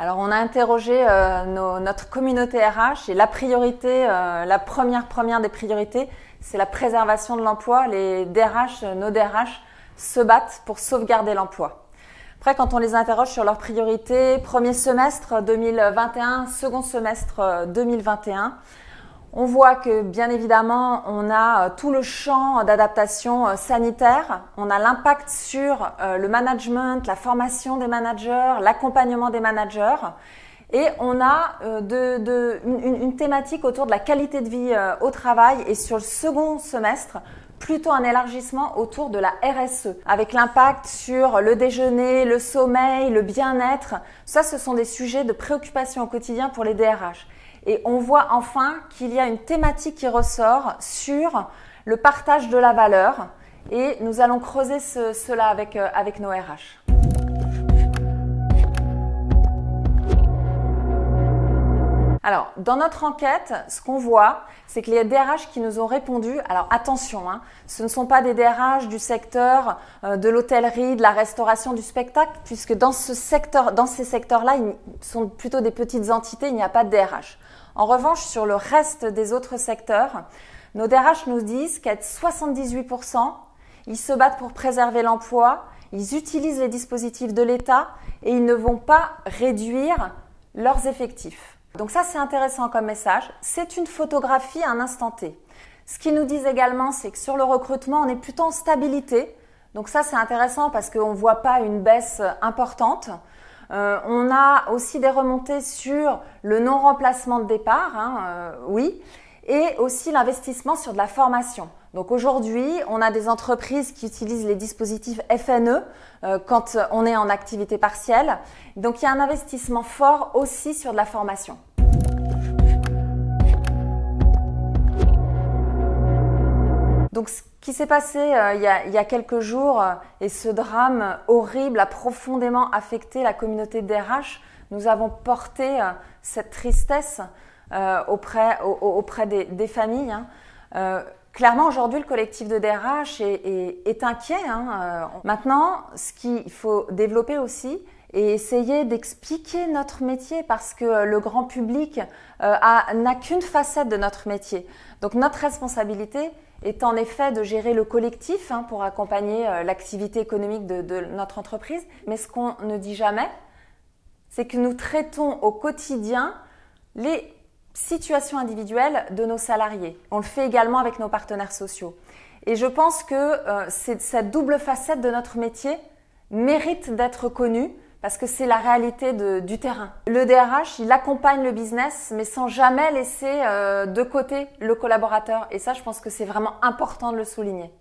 Alors on a interrogé notre communauté RH et la priorité, la première des priorités, c'est la préservation de l'emploi. Les DRH, nos DRH se battent pour sauvegarder l'emploi. Après, quand on les interroge sur leurs priorités, premier semestre 2021, second semestre 2021, on voit que bien évidemment, on a tout le champ d'adaptation sanitaire, on a l'impact sur le management, la formation des managers, l'accompagnement des managers et on a une thématique autour de la qualité de vie au travail et sur le second semestre, plutôt un élargissement autour de la RSE, avec l'impact sur le déjeuner, le sommeil, le bien-être. Ça, ce sont des sujets de préoccupation au quotidien pour les DRH. Et on voit enfin qu'il y a une thématique qui ressort sur le partage de la valeur. Et nous allons creuser cela avec nos RH. Alors, dans notre enquête, ce qu'on voit, c'est que les DRH qui nous ont répondu, alors attention, ce ne sont pas des DRH du secteur de l'hôtellerie, de la restauration, du spectacle, puisque dans ces secteurs-là, ils sont plutôt des petites entités, il n'y a pas de DRH. En revanche, sur le reste des autres secteurs, nos DRH nous disent qu'à 78%, ils se battent pour préserver l'emploi, ils utilisent les dispositifs de l'État et ils ne vont pas réduire leurs effectifs. Donc ça, c'est intéressant comme message. C'est une photographie à un instant T. Ce qu'ils nous disent également, c'est que sur le recrutement, on est plutôt en stabilité. Donc ça, c'est intéressant parce qu'on ne voit pas une baisse importante. On a aussi des remontées sur le non-remplacement de départ, oui, et aussi l'investissement sur de la formation. Donc aujourd'hui, on a des entreprises qui utilisent les dispositifs FNE quand on est en activité partielle. Donc il y a un investissement fort aussi sur de la formation. Donc ce qui s'est passé il y a quelques jours et ce drame horrible a profondément affecté la communauté de DRH. Nous avons porté cette tristesse auprès des familles. Clairement, aujourd'hui, le collectif de DRH est inquiet. Maintenant, ce qu'il faut développer aussi et essayer d'expliquer notre métier parce que le grand public n'a qu'une facette de notre métier. Donc notre responsabilité est en effet de gérer le collectif pour accompagner l'activité économique de notre entreprise. Mais ce qu'on ne dit jamais, c'est que nous traitons au quotidien les situations individuelles de nos salariés. On le fait également avec nos partenaires sociaux. Et je pense que cette double facette de notre métier mérite d'être connue parce que c'est la réalité du terrain. Le DRH, il accompagne le business, mais sans jamais laisser de côté le collaborateur. Et ça, je pense que c'est vraiment important de le souligner.